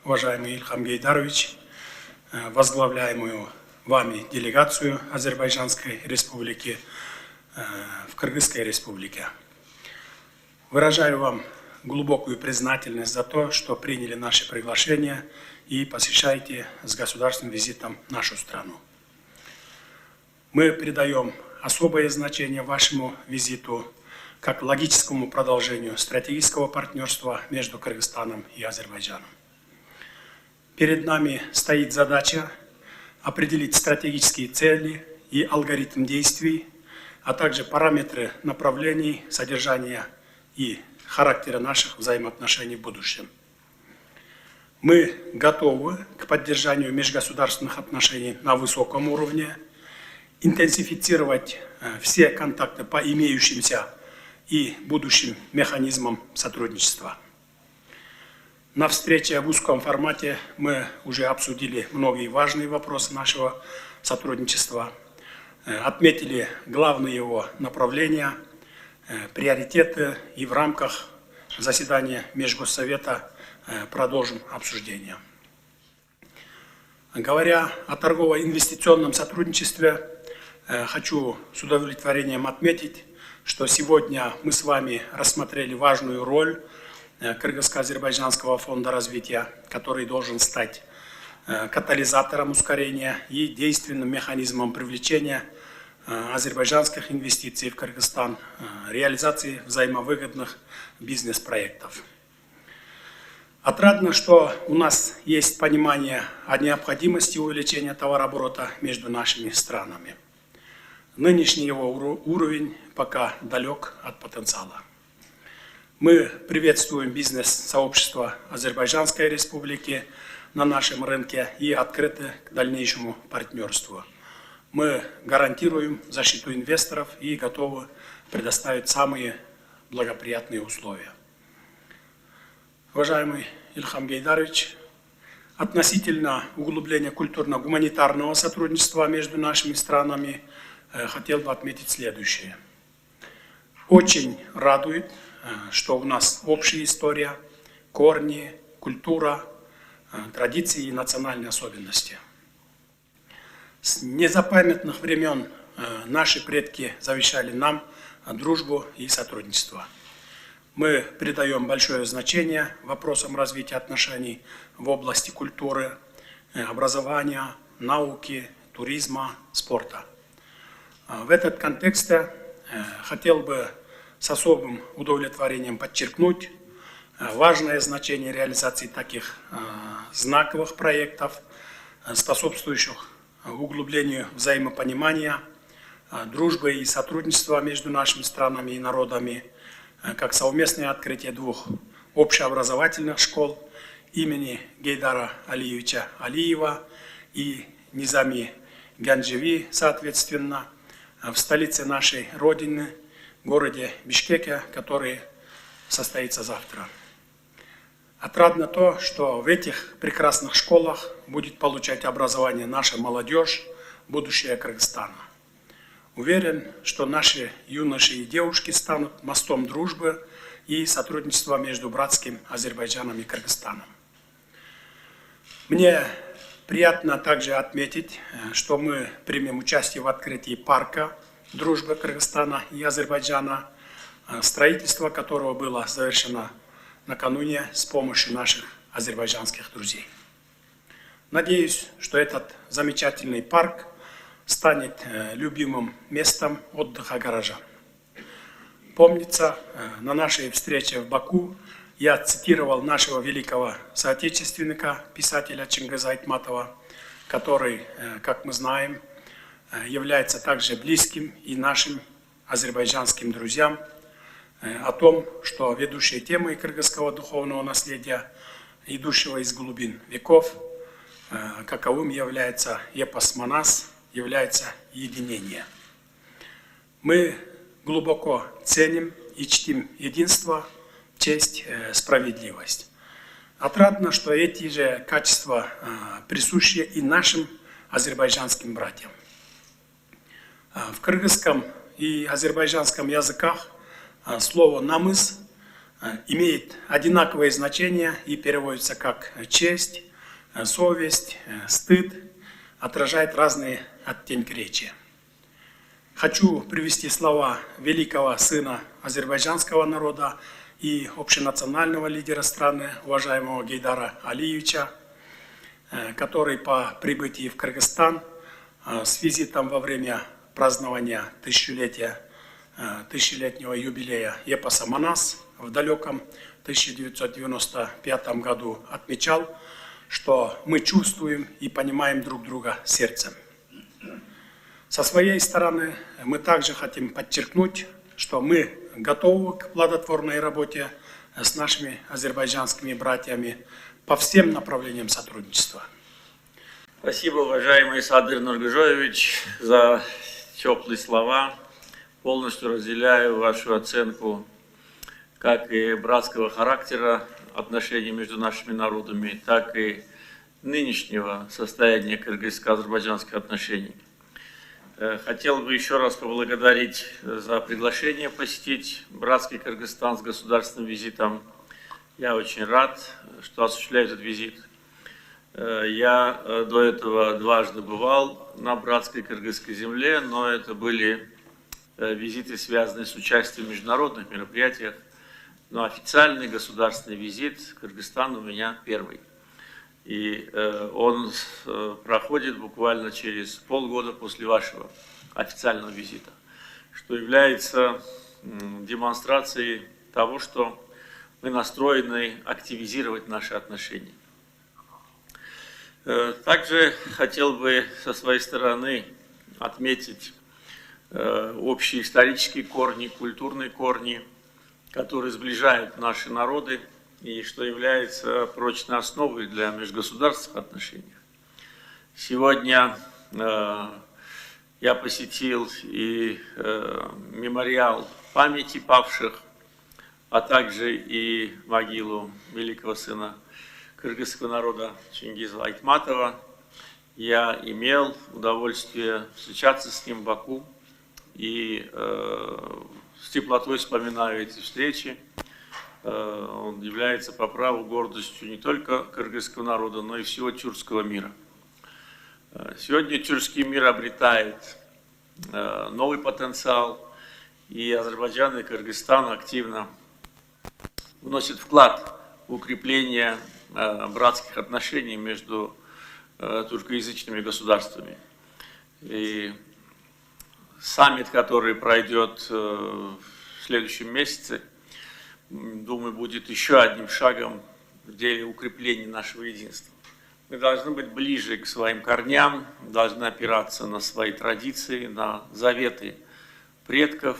уважаемый Ильхам Гейдарович, возглавляемую вами делегацию Азербайджанской Республики в Кыргызской Республике. Выражаю вам глубокую признательность за то, что приняли наше приглашение и посещаете с государственным визитом нашу страну. Мы придаем особое значение вашему визиту как логическому продолжению стратегического партнерства между Кыргызстаном и Азербайджаном. Перед нами стоит задача определить стратегические цели и алгоритм действий, а также параметры направлений, содержания и характера наших взаимоотношений в будущем. Мы готовы к поддержанию межгосударственных отношений на высоком уровне, интенсифицировать все контакты по имеющимся и будущим механизмам сотрудничества. На встрече в узком формате мы уже обсудили многие важные вопросы нашего сотрудничества, отметили главные его направления, приоритеты и в рамках заседания Межгоссовета продолжим обсуждение. Говоря о торгово-инвестиционном сотрудничестве, хочу с удовлетворением отметить, что сегодня мы с вами рассмотрели важную роль Кыргызско-Азербайджанского фонда развития, который должен стать катализатором ускорения и действенным механизмом привлечения азербайджанских инвестиций в Кыргызстан, реализации взаимовыгодных бизнес-проектов. Отрадно, что у нас есть понимание о необходимости увеличения товарооборота между нашими странами. Нынешний его уровень пока далек от потенциала. Мы приветствуем бизнес-сообщество Азербайджанской Республики на нашем рынке и открыты к дальнейшему партнерству. Мы гарантируем защиту инвесторов и готовы предоставить самые благоприятные условия. Уважаемый Ильхам Гейдарович, относительно углубления культурно-гуманитарного сотрудничества между нашими странами хотел бы отметить следующее. Очень радует, что у нас общая история, корни, культура, традиции и национальные особенности. С незапамятных времен наши предки завещали нам дружбу и сотрудничество. Мы придаем большое значение вопросам развития отношений в области культуры, образования, науки, туризма, спорта. В этом контексте хотел бы с особым удовлетворением подчеркнуть важное значение реализации таких знаковых проектов, способствующих углублению взаимопонимания, дружбы и сотрудничества между нашими странами и народами, как совместное открытие двух общеобразовательных школ имени Гейдара Алиевича Алиева и Низами Ганджеви, соответственно, в столице нашей Родины, городе Бишкеке, который состоится завтра. Отрадно то, что в этих прекрасных школах будет получать образование наша молодежь, будущее Кыргызстана. Уверен, что наши юноши и девушки станут мостом дружбы и сотрудничества между братским Азербайджаном и Кыргызстаном. Мне приятно также отметить, что мы примем участие в открытии парка дружбы Кыргызстана и Азербайджана, строительство которого было завершено накануне с помощью наших азербайджанских друзей. Надеюсь, что этот замечательный парк станет любимым местом отдыха горожан. Помнится, на нашей встрече в Баку я цитировал нашего великого соотечественника, писателя Чингиза Айтматова, который, как мы знаем, является также близким и нашим азербайджанским друзьям, о том, что ведущей темой кыргызского духовного наследия, идущего из глубин веков, каковым является эпос Манас, является единение. Мы глубоко ценим и чтим единство, честь, справедливость. Отрадно, что эти же качества присущи и нашим азербайджанским братьям. В кыргызском и азербайджанском языках слово «намыс» имеет одинаковое значение и переводится как честь, совесть, стыд, отражает разные оттенки речи. Хочу привести слова великого сына азербайджанского народа и общенационального лидера страны, уважаемого Гейдара Алиевича, который по прибытии в Кыргызстан с визитом во время празднования тысячелетнего юбилея эпоса «Манас» в далеком 1995 году отмечал, что мы чувствуем и понимаем друг друга сердцем. Со своей стороны мы также хотим подчеркнуть, что мы готовы к плодотворной работе с нашими азербайджанскими братьями по всем направлениям сотрудничества. Спасибо, уважаемый Садыр Нургужоевич, за теплые слова. Полностью разделяю вашу оценку как и братского характера отношений между нашими народами, так и нынешнего состояния кыргызско-азербайджанских отношений. Хотел бы еще раз поблагодарить за приглашение посетить братский Кыргызстан с государственным визитом. Я очень рад, что осуществляю этот визит. Я до этого дважды бывал на братской кыргызской земле, но это были визиты, связанные с участием в международных мероприятиях. Но официальный государственный визит в Кыргызстан у меня первый. И он проходит буквально через полгода после вашего официального визита, что является демонстрацией того, что мы настроены активизировать наши отношения. Также хотел бы со своей стороны отметить общие исторические корни, культурные корни, которые сближают наши народы, и что является прочной основой для межгосударственных отношений. Сегодня я посетил и мемориал памяти павших, а также и могилу великого сына кыргызского народа Чингиза Айтматова. Я имел удовольствие встречаться с ним в Баку и с теплотой вспоминаю эти встречи. Он является по праву гордостью не только кыргызского народа, но и всего тюркского мира. Сегодня тюркский мир обретает новый потенциал, и Азербайджан и Кыргызстан активно вносят вклад в укрепление братских отношений между туркоязычными государствами. И саммит, который пройдет в следующем месяце, думаю, будет еще одним шагом в деле укрепления нашего единства. Мы должны быть ближе к своим корням, должны опираться на свои традиции, на заветы предков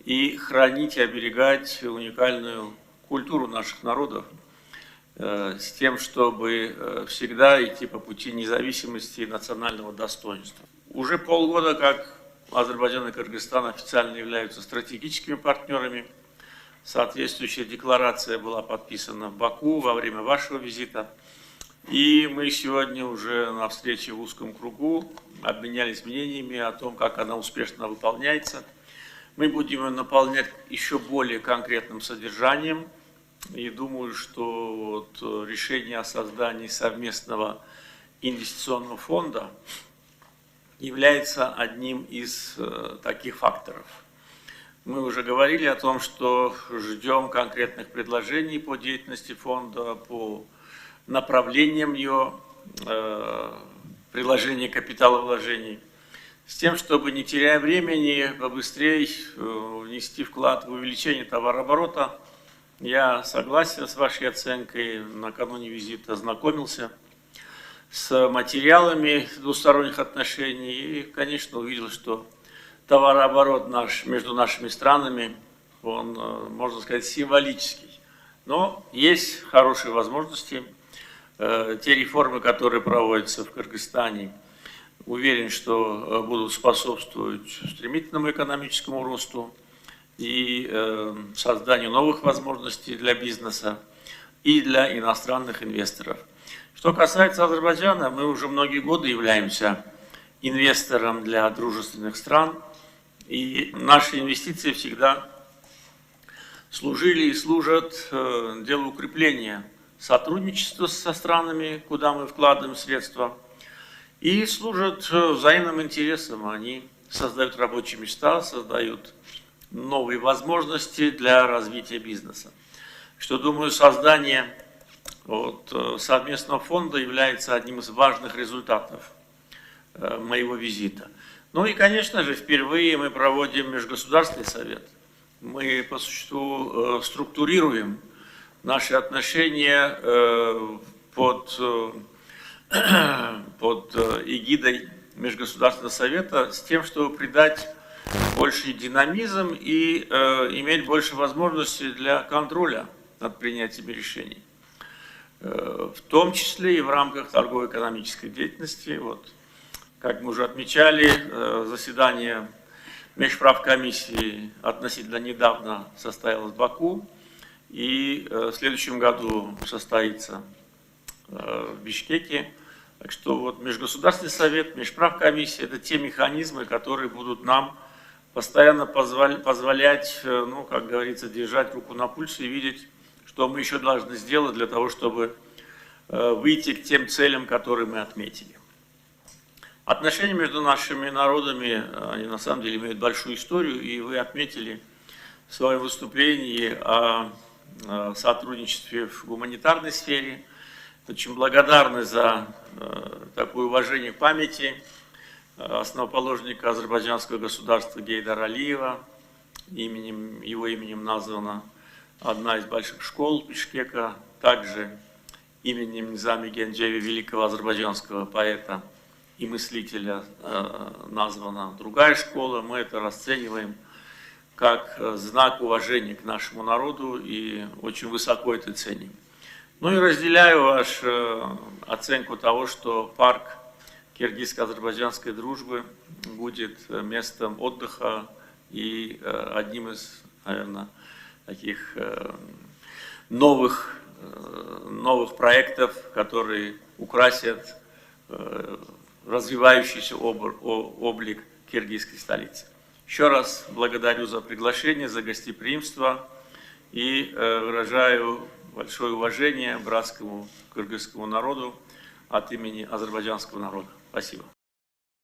и хранить и оберегать уникальную культуру наших народов с тем, чтобы всегда идти по пути независимости и национального достоинства. Уже полгода, как Азербайджан и Кыргызстан официально являются стратегическими партнерами. Соответствующая декларация была подписана в Баку во время вашего визита. И мы сегодня уже на встрече в узком кругу обменялись мнениями о том, как она успешно выполняется. Мы будем ее наполнять еще более конкретным содержанием. И думаю, что вот решение о создании совместного инвестиционного фонда является одним из таких факторов. Мы уже говорили о том, что ждем конкретных предложений по деятельности фонда, по направлениям ее приложения капиталовложений, с тем, чтобы, не теряя времени, побыстрее внести вклад в увеличение товарооборота. Я согласен с вашей оценкой, накануне визита ознакомился с материалами двусторонних отношений и, конечно, увидел, что товарооборот наш между нашими странами, он, можно сказать, символический. Но есть хорошие возможности. Те реформы, которые проводятся в Кыргызстане, уверен, что будут способствовать стремительному экономическому росту и созданию новых возможностей для бизнеса и для иностранных инвесторов. Что касается Азербайджана, мы уже многие годы являемся инвестором для дружественных стран, и наши инвестиции всегда служили и служат делу укрепления сотрудничества со странами, куда мы вкладываем средства, и служат взаимным интересам. Они создают рабочие места, создают новые возможности для развития бизнеса. Что, думаю, создание совместного фонда является одним из важных результатов моего визита. Ну и, конечно же, впервые мы проводим Межгосударственный совет. Мы по существу структурируем наши отношения под эгидой Межгосударственного совета с тем, чтобы придать больший динамизм и иметь больше возможностей для контроля над принятием решений, в том числе и в рамках торгово-экономической деятельности. Вот, как мы уже отмечали, заседание Межправкомиссии относительно недавно состоялось в Баку, и в следующем году состоится в Бишкеке. Так что вот Межгосударственный совет, Межправкомиссия – это те механизмы, которые будут нам постоянно позволять, ну, как говорится, держать руку на пульсе и видеть, что мы еще должны сделать для того, чтобы выйти к тем целям, которые мы отметили. Отношения между нашими народами, они на самом деле имеют большую историю, и вы отметили в своем выступлении о сотрудничестве в гуманитарной сфере. Очень благодарны за такое уважение к памяти основоположника азербайджанского государства Гейдара Алиева. Его именем названа одна из больших школ Бишкека, также именем Низами Генджеви, великого азербайджанского поэта и мыслителя, названа другая школа. Мы это расцениваем как знак уважения к нашему народу и очень высоко это ценим. Ну и разделяю вашу оценку того, что парк киргизско-азербайджанской дружбы будет местом отдыха и одним из, наверное, таких новых проектов, которые украсят развивающийся облик киргизской столицы. Еще раз благодарю за приглашение, за гостеприимство и выражаю большое уважение братскому кыргызскому народу от имени азербайджанского народа. Спасибо.